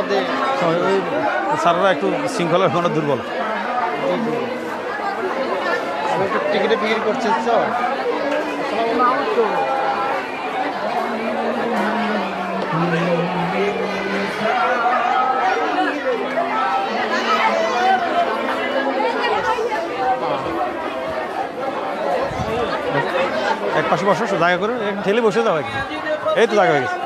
মধ্যে ওই স্যাররা একটু শৃঙ্খলার কোনো দুর্বল। একটু টিকিটে বিক্রি করছে তো। এক পাশে বসো, জায়গা করে ঠেলে বসে যাও। এই তো জায়গা হয়ে গেছে।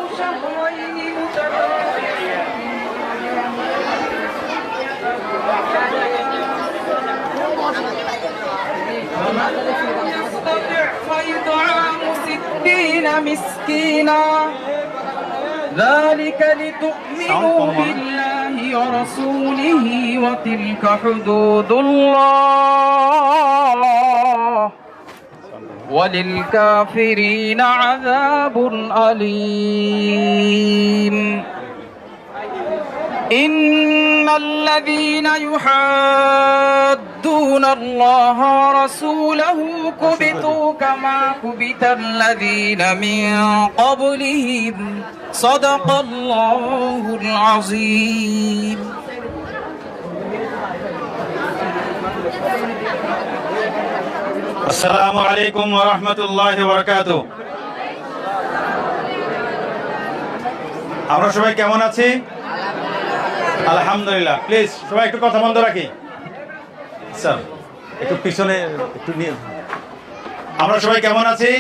فيطعم 60 مسكينا ذلك لتؤمنوا بالله ورسوله وتلك حدود الله وللكافرين عذاب أليم إن الذين يحادون الله ورسوله كبتوا كما كبت الذين من قبلهم صدق الله العظيم আসসালামু আলাইকুম ওয়া রাহমাতুল্লাহি ওয়া বারাকাতুহু। আমরা সবাই কেমন আছি? আলহামদুলিল্লাহ। প্লিজ সবাই একটু কথা বন্ধ রাখি। স্যার একটু পিছনে একটু নিয়ে। আমরা সবাই কেমন আছি?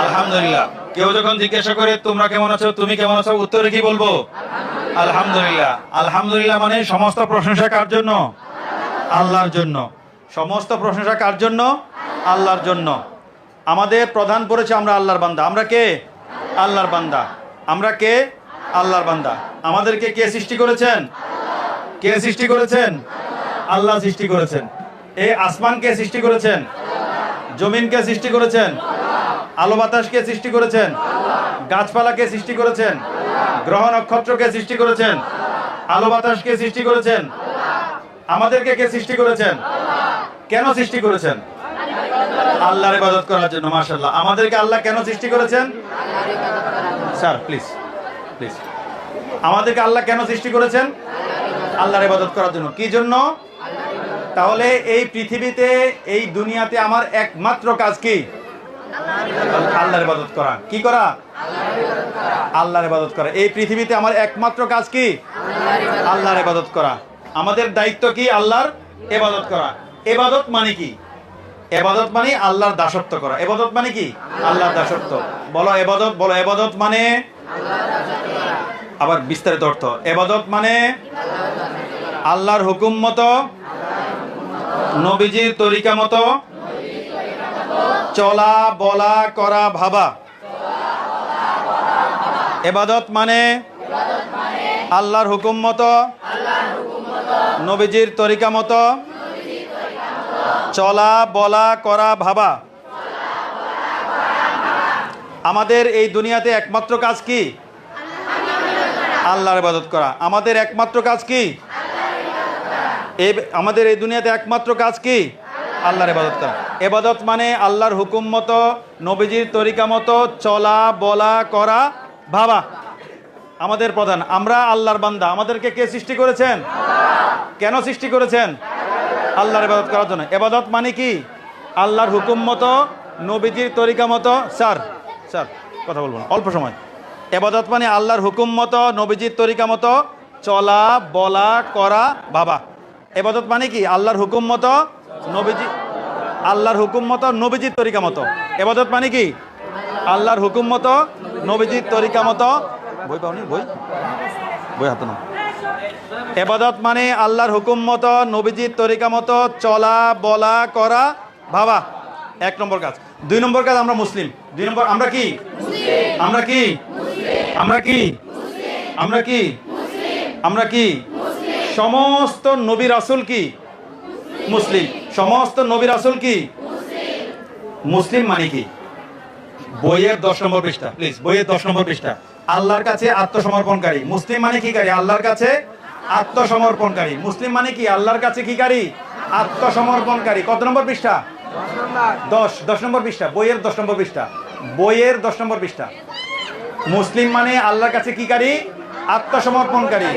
আলহামদুলিল্লাহ। কেউ যখন জিজ্ঞাসা করে তোমরা কেমন আছো, তুমি কেমন আছো, উত্তরে কি বলবো? আলহামদুলিল্লাহ। আলহামদুলিল্লাহ মানে সমস্ত প্রশংসা কার জন্য? আল্লাহর জন্য। সমস্ত প্রশংসা কার জন্য? আল্লাহর জন্য। আমাদের প্রধান পড়েছে আমরা আল্লাহর বান্দা। আমরা কে? আল্লাহর বান্দা। আমরা কে? আল্লাহর বান্দা। আমাদেরকে কে সৃষ্টি করেছেন? কে সৃষ্টি করেছেন? আল্লাহ সৃষ্টি করেছেন। এই আসমান কে সৃষ্টি করেছেন? জমিন কে সৃষ্টি করেছেন? আলো বাতাস কে সৃষ্টি করেছেন? গাছপালা কে সৃষ্টি করেছেন? গ্রহ নক্ষত্র কে সৃষ্টি করেছেন? আলো বাতাস কে সৃষ্টি করেছেন? আমাদেরকে কে সৃষ্টি করেছেন? কেন সৃষ্টি করেছেন? আল্লাহর ইবাদত করার জন্য। মাশাআল্লাহ। আমাদেরকে আল্লাহ কেন সৃষ্টি করেছেন? Sir please please. আমাদেরকে আল্লাহ কেন সৃষ্টি করেছেন? আল্লাহর ইবাদত করার জন্য। কি জন্য? তাহলে এই পৃথিবীতে, এই দুনিয়াতে আমার একমাত্র কাজ কি? আল্লাহর ইবাদত করা। কি করা? আল্লাহর ইবাদত করা। এই পৃথিবীতে আমার একমাত্র কাজ কি? আল্লাহর ইবাদত করা। আমাদের দায়িত্ব কি? আল্লাহর ইবাদত করা। ইবাদত মানে কি? ইবাদত মানে আল্লাহর দাসত্ব করা। ইবাদত মানে কি? আল্লাহর দাসত্ব। বলো ইবাদত, বলো ইবাদত মানে আবার বিস্তারিত অর্থ। ইবাদত মানে আল্লাহর হুকুম মতো, নবীজির তরিকা মতো চলা, বলা, করা, ভাবা। ইবাদত মানে আল্লাহর হুকুম মতো, নবীজির তরিকা মতো চলা, বলা, করা, ভাবা। আমাদের এই দুনিয়াতে একমাত্র কাজ কি? আল্লাহর ইবাদত করা। আমাদের একমাত্র কাজ কি? আমাদের এই দুনিয়াতে একমাত্র কাজ কি? আল্লাহর ইবাদত করা। ইবাদত মানে আল্লাহর হুকুম মতো, নবীজির তরিকা মতো চলা, বলা, করা, ভাবা। আমাদের প্রধান। আমরা আল্লাহর বান্দা। আমাদেরকে কে সৃষ্টি করেছেন? কেন সৃষ্টি করেছেন? আল্লাহর ইবাদত করার জন্য। ইবাদত মানে কি? আল্লাহর হুকুম মতো, নবীজির তরিকা মতো। স্যার স্যার কথা বলবো না, অল্প সময়। ইবাদত মানে আল্লাহর হুকুম মতো, নবীজির তরিকা মতো চলা, বলা, করা, ভাবা। ইবাদত মানে কি? আল্লাহর হুকুম মতো, নবীজি আল্লাহর হুকুম মতো, নবীজির তরিকা মতো। ইবাদত মানে কি? আল্লাহর হুকুম মতো, নবীজির তরিকা মতো। বই পাওনি? বই বই হাতে না। ইবাদত মানে আল্লাহর হুকুম মতো, নবীজির তরিকা মতো চলা, বলা, করা, ভাবা। এক নম্বর কাজ। দুই নম্বর কাজ, আমরা মুসলিম। দুই নম্বর, আমরা কি? আমরা কি? আমরা কি? আমরা কি? আমরা কি? সমস্ত নবী রাসূল কি? মুসলিম। সমস্ত নবী রাসূল কি? মুসলিম মানে কি? বইয়ের 10 নম্বর পৃষ্ঠা, প্লিজ। বইয়ের 10 নম্বর পৃষ্ঠা। আল্লাহর কাছে আত্মসমর্পণকারী। মুসলিম মানে কি কারী? আল্লাহর কাছে আত্মসমর্পণকারী। মুসলিম মানে কি? আল্লাহর কাছে কি কারী? আত্মসমর্পণকারী। কত নম্বর পৃষ্ঠা? 10 নম্বর পৃষ্ঠা। বইয়ের 10 নম্বর পৃষ্ঠা। বইয়ের 10 নম্বর পৃষ্ঠা। মুসলিম মানে আল্লাহর কাছে কি কারী? আত্মসমর্পণকারী।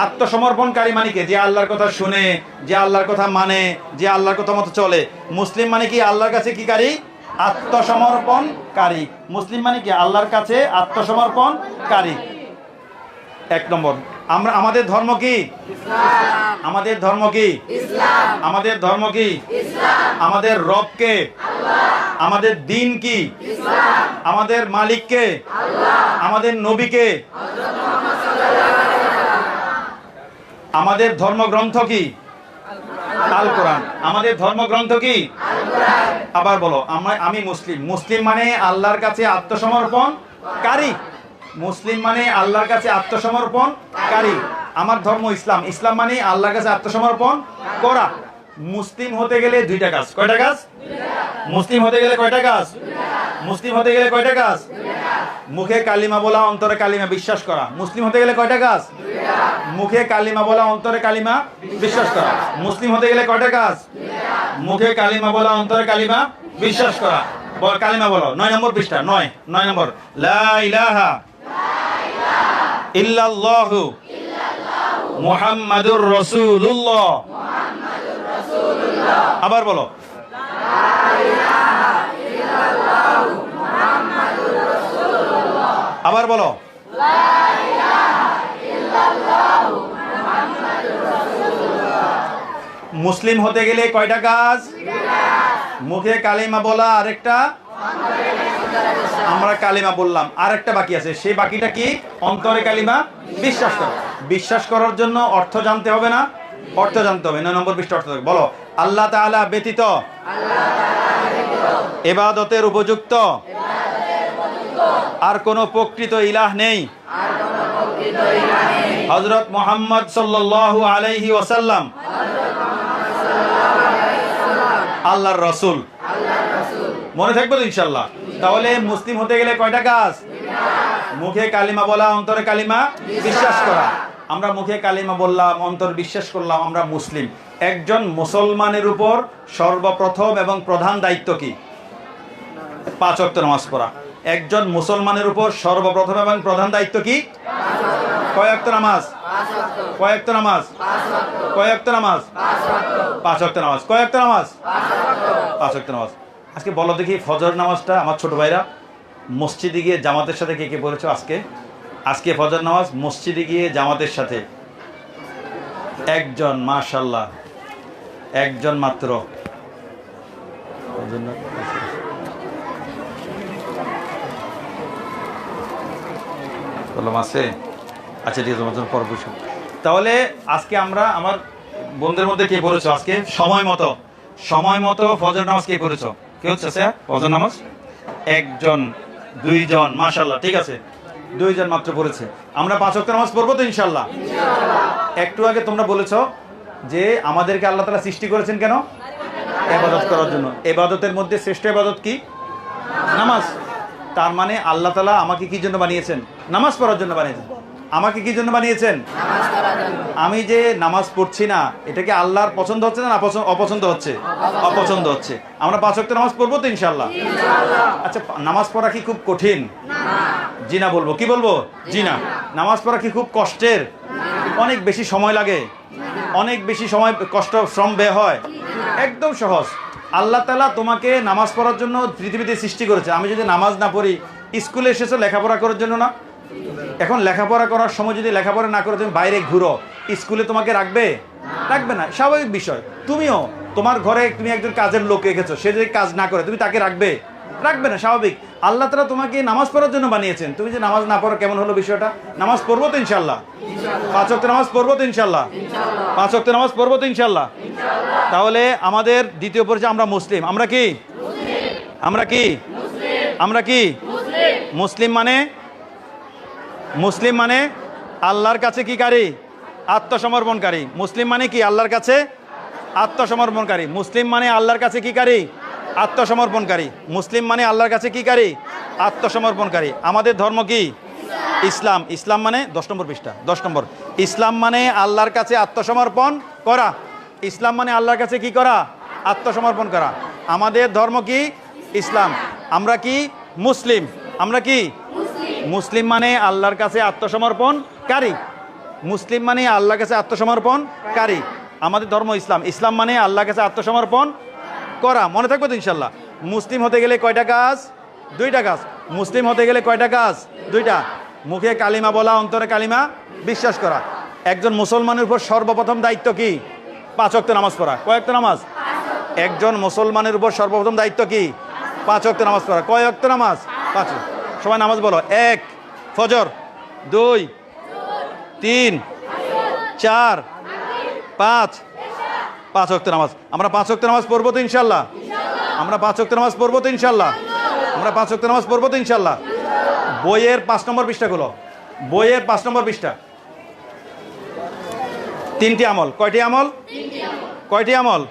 আত্মসমর্পণকারী মানে কি? যে আল্লাহর কথা শুনে, যে আল্লাহর কথা মানে, যে আল্লাহর কথা মতো চলে। মুসলিম মানে কি? আল্লাহর কাছে কি কারী? আত্মসমর্পণকারী। মুসলিম মানে কি? আল্লাহর কাছে আত্মসমর্পণকারী। এক নম্বর। আমরা আমাদের ধর্ম কি? আমাদের ধর্ম কি? আমাদের ধর্ম কি? আমাদের রব কে? আমাদের দিন কি? আমাদের মালিক কে? আমাদের নবী কে? আমাদের ধর্মগ্রন্থ কি? আল কোরআন। আমাদের ধর্মগ্রন্থ কি? আবার বলো। আমি মুসলিম। মুসলিম মানে আল্লাহর কাছে আত্মসমর্পণকারী। মুসলিম মানে আল্লাহর কাছে আত্মসমর্পণকারী। আমার ধর্ম ইসলাম। ইসলাম মানে আল্লাহর কাছে আত্মসমর্পণ করা। মুসলিম হতে গেলে দুইটা কাজ। কয়টা কাজ? মুসলিম হতে গেলে কয়টা কাজ? মুসলিম হতে গেলে কয়টা কাজ? মুখে কালিমা বলা, অন্তরে কালিমা বিশ্বাস করা। মুসলিম হতে গেলে কয়টা কাজ? মুখে কালিমা বলা, অন্তরে কালিমা বিশ্বাস করা। মুসলিম হতে গেলে কয়টা কাজ? মুখে কালিমা বলা, অন্তরে কালিমা বিশ্বাস করা। কালিমা বলো। 9 নম্বর পৃষ্ঠা। 9 নম্বর। লা ইলাহা ইল্লাল্লাহু মুহাম্মাদুর রাসূলুল্লাহ। আবার বলো। আবার বলো। মুসলিম হতে গেলে কয়টা কাজ? মুখে কালিমা বলা, আরেকটা আমরা কালিমা বললাম, আরেকটা বাকি আছে। সেই বাকিটা কি? অন্তরে কালিমা বিশ্বাস করা। বিশ্বাস করার জন্য অর্থ জানতে হবে না? অর্থ জানতে হবে। 9 নম্বর পৃষ্ঠা। অর্থ বলো। আল্লাহ তাআলা ব্যতীত ইবাদতের উপযুক্ত আর কোনো প্রকৃত ইলাহ নেই। হযরত মুহাম্মদ সাল্লাল্লাহু আলাইহি ওয়াসাল্লাম আল্লাহর রাসূল। মনে থাকবে তো ইনশাআল্লাহ? তাহলে মুসলিম হতে গেলে কয়টা কাজ? মুখে কালিমা বলা, অন্তরে কালিমা বিশ্বাস করা। আমরা মুখে কালিমা বললাম, অন্তর বিশ্বাস করলাম, আমরা মুসলিম। একজন মুসলমানের উপর সর্বপ্রথম এবং প্রধান দায়িত্ব কি? 5 ওয়াক্ত নামাজ পড়া। একজন মুসলমানের উপর সর্বপ্রথম এবং প্রধান দায়িত্ব কি? কয় ওয়াক্ত নামাজ? কয় ওয়াক্ত নামাজ? কয় ওয়াক্ত নামাজ? 5 ওয়াক্ত নামাজ। কয় ওয়াক্ত নামাজ? 5 ওয়াক্ত নামাজ। আজকে বলো দেখি, ফজর নামাজটা আমার ছোট ভাইরা মসজিদে গিয়ে জামাতের সাথে কে কে পড়েছো আজকে? আজকে ফজর নামাজ মসজিদে গিয়ে জামাতের সাথে একজন। মাশাআল্লাহ, একজন মাত্র। আছে? আচ্ছা ঠিক আছে, তোমার জন্য পর বসুন। তাহলে আজকে আমরা আমার বন্ধুদের মধ্যে কে পড়েছো আজকে সময় মতো ফজর নামাজ কে পড়েছো? কে হচ্ছে স্যার ফজর নামাজ? একজন, দুইজন। মাশাআল্লাহ, ঠিক আছে, 2 জন মাত্র পড়েছে। আমরা 5 ওয়াক্ত নামাজ পড়বো তো ইনশাআল্লাহ? একটু আগে তোমরা বলেছো যে আমাদেরকে আল্লাহ তাআলা সৃষ্টি করেছেন কেন? ইবাদত করার জন্য। ইবাদতের মধ্যে শ্রেষ্ঠ ইবাদত কি? নামাজ। তার মানে আল্লাহ তাআলা আমাকে কি জন্য বানিয়েছেন? নামাজ পড়ার জন্য বানিয়েছেন। আমাকে কি জন্য বানিয়েছেন? আমি যে নামাজ পড়ছি না, এটা কি আল্লাহর পছন্দ হচ্ছে না অপছন্দ হচ্ছে? অপছন্দ হচ্ছে। আমরা 5 ওয়াক্ত নামাজ পড়বো তো ইনশাআল্লাহ? আচ্ছা, নামাজ পড়া কি খুব কঠিন? জি না বলবো। কি বলবো? জি না। নামাজ পড়া কি খুব কষ্টের? অনেক বেশি সময় লাগে, অনেক বেশি সময়, কষ্ট, শ্রম ব্যয় হয়? একদম সহজ। আল্লাহ তাআলা তোমাকে নামাজ পড়ার জন্য পৃথিবীতে সৃষ্টি করেছে। আমি যদি নামাজ না পড়ি, স্কুলে এসেছো লেখাপড়া করার জন্য না? এখন লেখাপড়া করার সময় যদি লেখাপড়া না করে তুমি বাইরে ঘুরো, স্কুলে তোমাকে রাখবে? রাখবে না, স্বাভাবিক বিষয়। তুমিও তোমার ঘরে তুমি একজন কাজের লোক রেখেছো, সে যদি কাজ না করে তুমি তাকে রাখবে? রাখবে না, স্বাভাবিক। আল্লাহ তাআলা তোমাকে নামাজ পড়ার জন্য বানিয়েছেন। তুমি যে নামাজ না পড়ো, কেমন হলো বিষয়টা? নামাজ পড়বো তো ইনশাআল্লাহ? 5 ওয়াক্ত নামাজ পড়বো তো ইনশাআল্লাহ? 5 ওয়াক্ত নামাজ পড়বো তো ইনশাআল্লাহ? তাহলে আমাদের দ্বিতীয় পরিচয়, আমরা মুসলিম। আমরা কি? আমরা কি? আমরা কি? মুসলিম মানে? মুসলিম মানে আল্লাহর কাছে কি কারী? আত্মসমর্পণকারী। মুসলিম মানে কি? আল্লাহর কাছে আত্মসমর্পণকারী। মুসলিম মানে আল্লাহর কাছে কি কারী? আত্মসমর্পণকারী। মুসলিম মানে আল্লাহর কাছে কি কারী? আত্মসমর্পণকারী। আমাদের ধর্ম কি? ইসলাম। ইসলাম মানে 10 নম্বর পৃষ্ঠা, 10 নম্বর। ইসলাম মানে আল্লাহর কাছে আত্মসমর্পণ করা। ইসলাম মানে আল্লাহর কাছে কি করা? আত্মসমর্পণ করা। আমাদের ধর্ম কি? ইসলাম। আমরা কি? মুসলিম। আমরা কি? মুসলিম মানে আল্লাহর কাছে আত্মসমর্পণকারী। মুসলিম মানে আল্লাহর কাছে আত্মসমর্পণকারী। আমাদের ধর্ম ইসলাম। ইসলাম মানে আল্লাহর কাছে আত্মসমর্পণ করা। মনে থাকবে তো ইনশাল্লাহ। মুসলিম হতে গেলে কয়টা কাজ? 2টা কাজ। মুসলিম হতে গেলে কয়টা কাজ? 2টা। মুখে কালিমা বলা, অন্তরে কালিমা বিশ্বাস করা। একজন মুসলমানের উপর সর্বপ্রথম দায়িত্ব কি? 5 ওয়াক্ত নামাজ পড়া। কয় ওয়াক্ত নামাজ? একজন মুসলমানের উপর সর্বপ্রথম দায়িত্ব কি? 5 ওয়াক্ত নামাজ পড়া। কয় ওয়াক্ত নামাজ? 5। সবাই নামাজ বলো। 1 ফজর, 2 3 4 5 5 ওয়াক্ত নামাজ। আমরা 5 ওয়াক্ত নামাজ পড়বো তো ইনশাল্লাহ? আমরা 5 ওয়াক্ত নামাজ পড়বো তো ইনশাল্লাহ? আমরা 5 ওয়াক্ত নামাজ পড়বো তো ইনশাল্লাহ? বইয়ের 5 নম্বর পৃষ্ঠাগুলো, বইয়ের 5 নম্বর পৃষ্ঠা। 3টি আমল। কয়টি আমল? কয়টি আমল?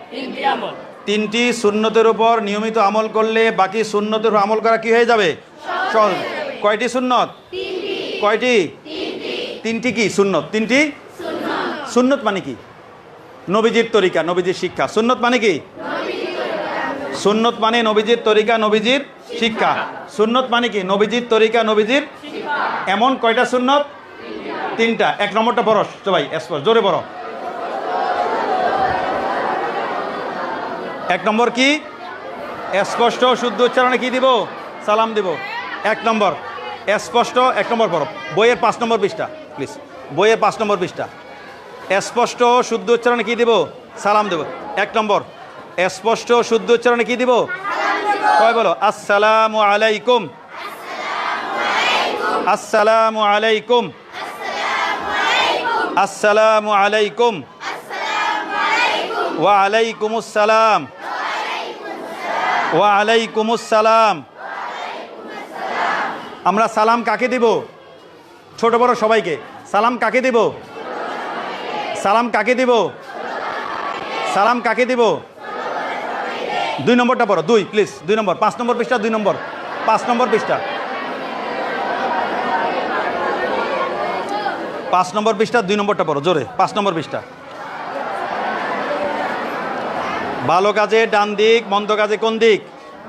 3টি সুন্নতের উপর নিয়মিত আমল করলে বাকি সুন্নতের উপর আমল করা কি হয়ে যাবে? সহজ। কয়টি সুন্নত? কয়টি? 3টি কি সুন্নত? 3টি সুন্নত মানে কি? নবীজির তরিকা, নবীজির শিক্ষা। সুন্নত মানে কি? সুন্নত মানে নবীজির তরিকা, নবীজির শিক্ষা। সুন্নত মানে কি? নবীজির তরিকা, নবীজির। এমন কয়টা সুন্নত? 3টা। 1 নম্বরটা পড়ো সবাই, স্পষ্ট জোরে পড়ো। 1 নম্বর কি? স্পষ্ট শুদ্ধ উচ্চারণে কি দিব? সালাম দিব। 1 নম্বর স্পষ্ট। 1 নম্বর পড়ো। বইয়ের 5 নম্বর পৃষ্ঠা প্লিজ। বইয়ের 5 নম্বর পৃষ্ঠা। স্পষ্ট শুদ্ধ উচ্চারণে কি দিব? সালাম দেব। 1 নম্বর স্পষ্ট শুদ্ধ উচ্চারণে কি দিব? কয় বলো? আসসালামু আলাইকুম। আসসালামু আলাইকুম। আসসালামু আলাইকুম। ওয়া আলাইকুমুস সালাম। ওয়া আলাইকুমুস সালাম। আমরা সালাম কাকে দিব? ছোট বড় সবাইকে। সালাম কাকে দিব? সালাম কাকে দিব? সালাম কাকে দিব? 2 নম্বরটা পড়ো। 2 প্লিজ। 2 নম্বর 5 নম্বর পৃষ্ঠা। 2 নম্বর 5 নম্বর পৃষ্ঠা। 5 নম্বর পৃষ্ঠা 2 নম্বরটা পড়ো জোরে। 5 নম্বর পৃষ্ঠা। ভালো কাজে ডান দিক, মন্দ কাজে কোন দিক?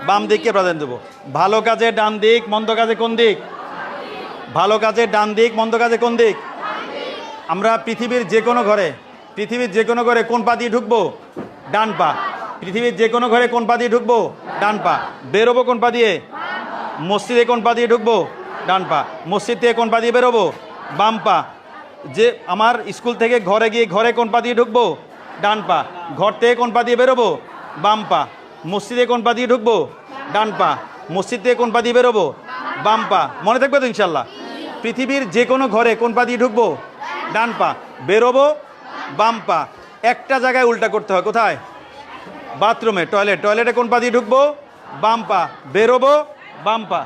বাম দিককে প্রাধান্য দেবো। ভালো কাজে ডান দিক, মন্দ কাজে কোন দিক? ভালো কাজে ডান দিক, মন্দ কাজে কোন দিক? আমরা পৃথিবীর যে কোনো ঘরে, পৃথিবীর যে কোনো ঘরে কোন পা দিয়ে ঢুকবো? ডান পা। পৃথিবীর যে কোনো ঘরে কোন পা দিয়ে ঢুকবো? ডান পা। বেরোবো কোন পা দিয়ে? মসজিদে কোন পা দিয়ে ঢুকবো? ডান পা। মসজিদ থেকে কোন পা দিয়ে বেরোবো? বাম পা। যে আমার স্কুল থেকে ঘরে গিয়ে ঘরে কোন পা দিয়ে ঢুকবো? ডান পা। ঘর থেকে কোন পা দিয়ে বেরোবো? বাম পা। মসজিদে কোন পা দিয়ে ঢুকবো? ডান পা। মসজিদ থেকে কোন পা দিয়ে বেরোবো? বাম পা। মনে থাকবে তো ইনশাল্লাহ? পৃথিবীর যে কোনো ঘরে কোন পা দিয়ে ঢুকবো? ডান পা। বেরোবো বাম পা। একটা জায়গায় উল্টা করতে হয়। কোথায়? বাথরুমে, টয়লেট। টয়লেটে কোন পা দিয়ে ঢুকবো? বাম পা। বেরোবো বাম পা।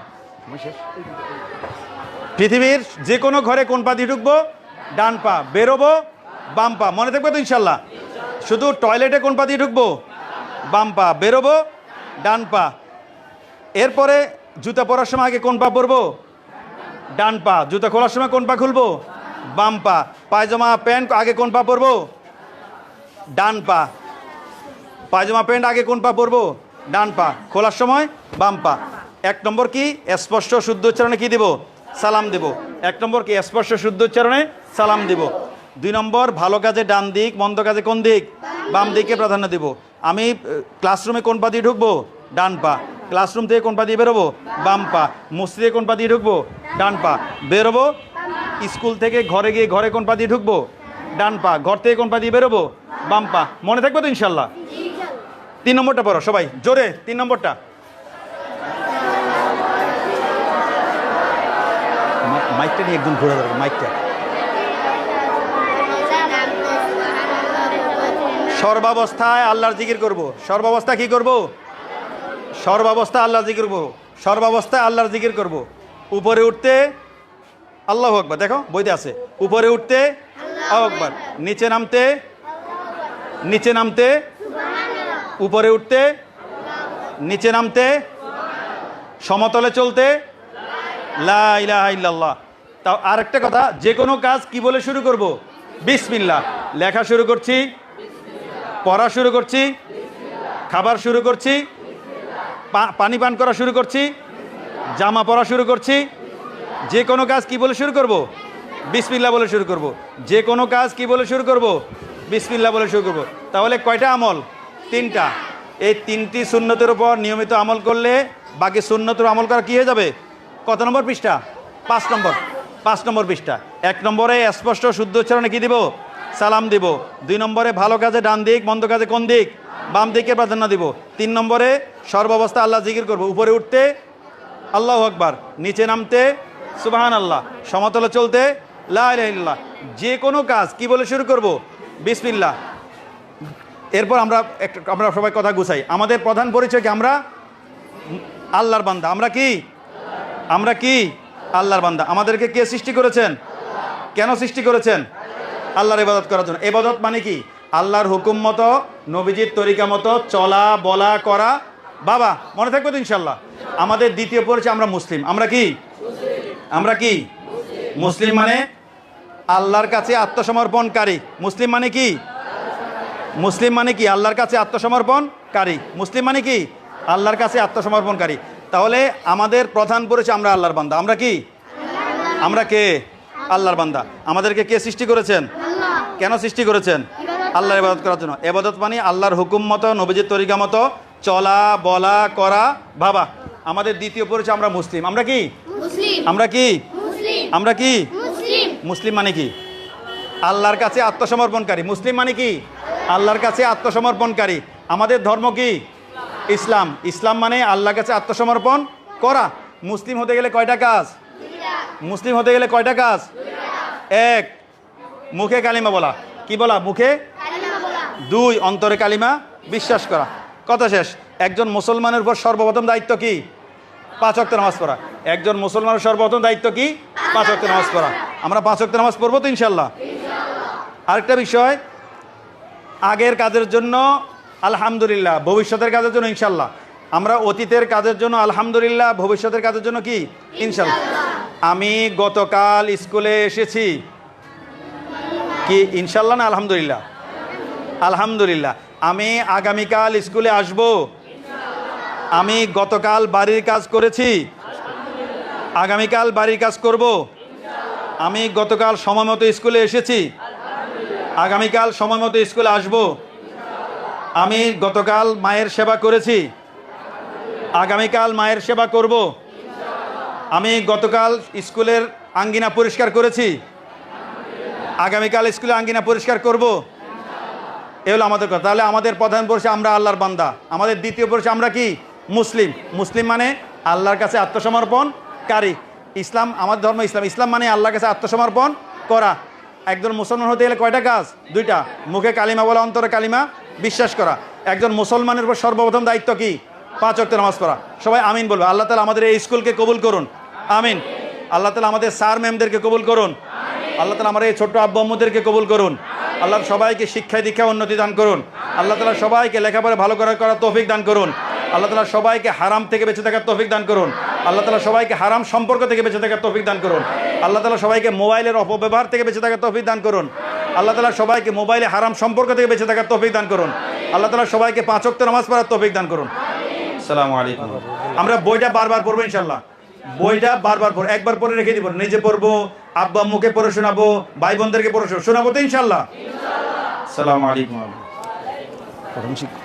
পৃথিবীর যে কোনো ঘরে কোন পা দিয়ে ঢুকবো? ডান পা। বেরোবো বাম পা। মনে থাকবে তো ইনশাল্লাহ? শুধু টয়লেটে কোন পা দিয়ে ঢুকবো? বাম পা। বেরোবো ডান পা। এরপরে জুতা পরার সময় আগে কোন পা পরবো? ডান পা। জুতা খোলার সময় কোন পা খুলবো? বাম পা। পায়জামা প্যান্ট আগে কোন পা পরবো? ডান পা। পায়জামা প্যান্ট আগে কোন পা পরবো? ডান পা। খোলার সময় বাম পা। 1 নম্বর কি? স্পষ্ট শুদ্ধ উচ্চারণে কি দেব? সালাম দেব। 1 নম্বর কি? স্পষ্ট শুদ্ধ উচ্চারণে সালাম দেব। 2 নম্বর ভালো কাজে ডান দিক, মন্দ কাজে কোন দিক? বাম দিকে প্রাধান্য দেব। আমি ক্লাসরুমে কোন পা দিয়ে ঢুকবো? ডান পা। ক্লাসরুম থেকে কোন পা দিয়ে বেরোবো? বাম পা। মসজিদে কোন পা দিয়ে ঢুকবো? ডান পা। বেরোবো স্কুল থেকে ঘরে গিয়ে ঘরে কোন পা দিয়ে ঢুকবো? ডান পা। ঘর থেকে কোন পা দিয়ে বেরোবো? বাম পা। মনে থাকবে তো ইনশাল্লাহ? 3 নম্বরটা পড়ো সবাই জোরে। 3 নম্বরটা। মাইকটা নিয়ে একদম ঘুরে ধরো মাইকটা। সর্বাবস্থায় আল্লাহর জিকির করব। সর্বাবস্থা কি করব? সর্বাবস্থা আল্লাহর জিকির করব। সর্বাবস্থায় আল্লাহর জিকির করব। উপরে উঠতে আল্লাহু আকবার। দেখো বইতে আছে। উপরে উঠতে আল্লাহু আকবার। নিচে নামতে, নিচে নামতে, উপরে উঠতে, নিচে নামতে, সমতলে চলতে লা ইলাহা ইল্লাল্লাহ। তাও আরেকটা কথা, যে কোনো কাজ কি বলে শুরু করব? বিসমিল্লাহ। লেখা শুরু করছি, পড়া শুরু করছি, খাবার শুরু করছি, পানি পান করা শুরু করছি, জামা পরা শুরু করছি, যে কোনো কাজ কি বলে শুরু করব? বিসমিল্লাহ বলে শুরু করব। যে কোনো কাজ কি বলে শুরু করব? বিসমিল্লাহ বলে শুরু করব। তাহলে কয়টা আমল? 3টা। এই 3টি সুন্নতের উপর নিয়মিত আমল করলে বাকি সুন্নতের আমল করা কী হয়ে যাবে? কত নম্বর পৃষ্ঠা? 5 নম্বর। 5 নম্বর পৃষ্ঠা। 1 নম্বরে স্পষ্ট শুদ্ধ উচ্চারণে কী দিব? সালাম দিব। 2 নম্বরে ভালো কাজে ডান দিক, মন্দ কাজে কোন দিক? বাম দিকে প্রাধান্য দিব। 3 নম্বরে সর্বাবস্থা আল্লাহ জিকির করব। উপরে উঠতে আল্লাহু আকবার, নিচে নামতে সুবহানাল্লাহ, সমতলে চলতে লা ইলাহা ইল্লাল্লাহ। যে কোনো কাজ কি বলে শুরু করব? বিসমিল্লাহ। এরপর আমরা সবাই কথা গুছাই। আমাদের প্রধান পরিচয় কি? আমরা আল্লাহর বান্দা। আমরা কি আল্লাহর বান্দা। আমাদেরকে কে সৃষ্টি করেছেন? কেন সৃষ্টি করেছেন? আল্লাহর ইবাদত করার জন্য। ইবাদত মানে কি? আল্লাহর হুকুম মতো, নবীজির তরিকা মতো চলা বলা করা। বাবা মনে থাকবে তো ইনশাল্লাহ। আমাদের দ্বিতীয় পরিচয় আমরা মুসলিম। আমরা কি মুসলিম মানে আল্লাহর কাছে আত্মসমর্পণকারী। মুসলিম মানে কি? আল্লাহর কাছে আত্মসমর্পণকারী। মুসলিম মানে কি? আল্লাহর কাছে আত্মসমর্পণকারী। তাহলে আমাদের প্রধান পরিচয় আমরা আল্লাহর বান্দা। আমরা কে? আল্লাহর বান্দা। আমাদেরকে কে সৃষ্টি করেছেন? কেন সৃষ্টি করেছেন? আল্লাহর ইবাদত করার জন্য। ইবাদত মানে আল্লাহর হুকুম মতো, নবীজির তরিকা মতো চলা বলা করা। বাবা আমাদের দ্বিতীয় পরিচয় আমরা মুসলিম। আমরা কি মুসলিম মানে কি? আল্লাহর কাছে আত্মসমর্পণকারী। মুসলিম মানে কি? আল্লাহর কাছে আত্মসমর্পণকারী। আমাদের ধর্ম কি? ইসলাম মানে আল্লাহর কাছে আত্মসমর্পণ করা। মুসলিম হতে গেলে কয়টা কাজ? 1 মুখে কালিমা বলা। কি বলা? মুখে। 2 অন্তরে কালিমা বিশ্বাস করা। কথা শেষ। একজন মুসলমানের উপর সর্বপ্রথম দায়িত্ব কি? 5 ওয়াক্ত নামাজ পড়া। একজন মুসলমানের সর্বপ্রথম দায়িত্ব কি? 5 ওয়াক্ত নামাজ পড়া। আমরা 5 ওয়াক্ত নামাজ পড়বো তো ইনশাল্লাহ। আরেকটা বিষয়, আগের কাজের জন্য আলহামদুলিল্লাহ, ভবিষ্যতের কাজের জন্য ইনশাল্লাহ। আমরা অতীতের কাজের জন্য আলহামদুলিল্লাহ, ভবিষ্যতের কাজের জন্য কি? ইনশাল্লাহ। আমি গতকাল স্কুলে এসেছি। কি ইনশাল্লাহ না আলহামদুলিল্লাহ? আলহামদুলিল্লাহ। আমি আগামীকাল স্কুলে আসব। আমি গতকাল বাড়ির কাজ করেছি, আগামীকাল বাড়ির কাজ করব। আমি গতকাল সময় মতো স্কুলে এসেছি, আগামীকাল সময় মতো স্কুলে আসব। আমি গতকাল মায়ের সেবা করেছি, আগামীকাল মায়ের সেবা করব। আমি গতকাল স্কুলের আঙ্গিনা পরিষ্কার করেছি, আগামীকাল স্কুলের আঙ্গিনা পরিষ্কার করব। এ হলো আমাদের কথা। তাহলে আমাদের প্রধান পরিচয় আমরা আল্লাহর বান্দা। আমাদের দ্বিতীয় পরিচয় আমরা কি? মুসলিম মানে আল্লাহর কাছে আত্মসমর্পণকারী। ইসলাম, আমাদের ধর্ম ইসলাম মানে আল্লাহর কাছে আত্মসমর্পণ করা। একজন মুসলমান হতে গেলে কয়টা কাজ? 2টা। মুখে কালিমা বলা, অন্তরে কালিমা বিশ্বাস করা। একজন মুসলমানের উপর সর্বপ্রথম দায়িত্ব কি? 5 ওয়াক্ত নামাজ পড়া। সবাই আমিন বলবে। আল্লাহ তাআলা আমাদের এই স্কুলকে কবুল করুন, আমিন। আল্লাহ তাআলা আমাদের স্যার ম্যামদেরকে কবুল করুন। আল্লাহ তাআলা আমার এই ছোট্ট আব্বু আম্মুদেরকে কবুল করুন। আল্লাহ সবাইকে শিক্ষায় দীক্ষায় উন্নতি দান করুন। আল্লাহ তাআলা সবাইকে লেখাপড়া ভালো করার তৌফিক দান করুন। আল্লাহ তাআলা সবাইকে হারাম থেকে বেঁচে থাকার তৌফিক দান করুন। আল্লাহ তাআলা সবাইকে হারাম সম্পর্ক থেকে বেঁচে থাকার তৌফিক দান করুন। আল্লাহ তাআলা সবাইকে মোবাইলের অপব্যবহার থেকে বেঁচে থাকার তৌফিক দান করুন। আল্লাহ তাআলা সবাইকে মোবাইলে হারাম সম্পর্ক থেকে বেঁচে থাকার তৌফিক দান করুন। আল্লাহ তাআলা সবাইকে 5 ওয়াক্ত নামাজ পড়ার তৌফিক দান করুন। আসসালামু আলাইকুম। আমরা বইটা বারবার পড়বো ইনশাআল্লাহ। বইটা বারবার পড়ব, একবার পড়ে রেখে দিব, নিজে পড়বো, আব্বা আম্মুকে পড়ে শোনাবো, ভাই বোনদেরকে পড়ে শোনাবো তো ইনশাআল্লাহ। আসসালামু আলাইকুম। প্রধান শিক্ষক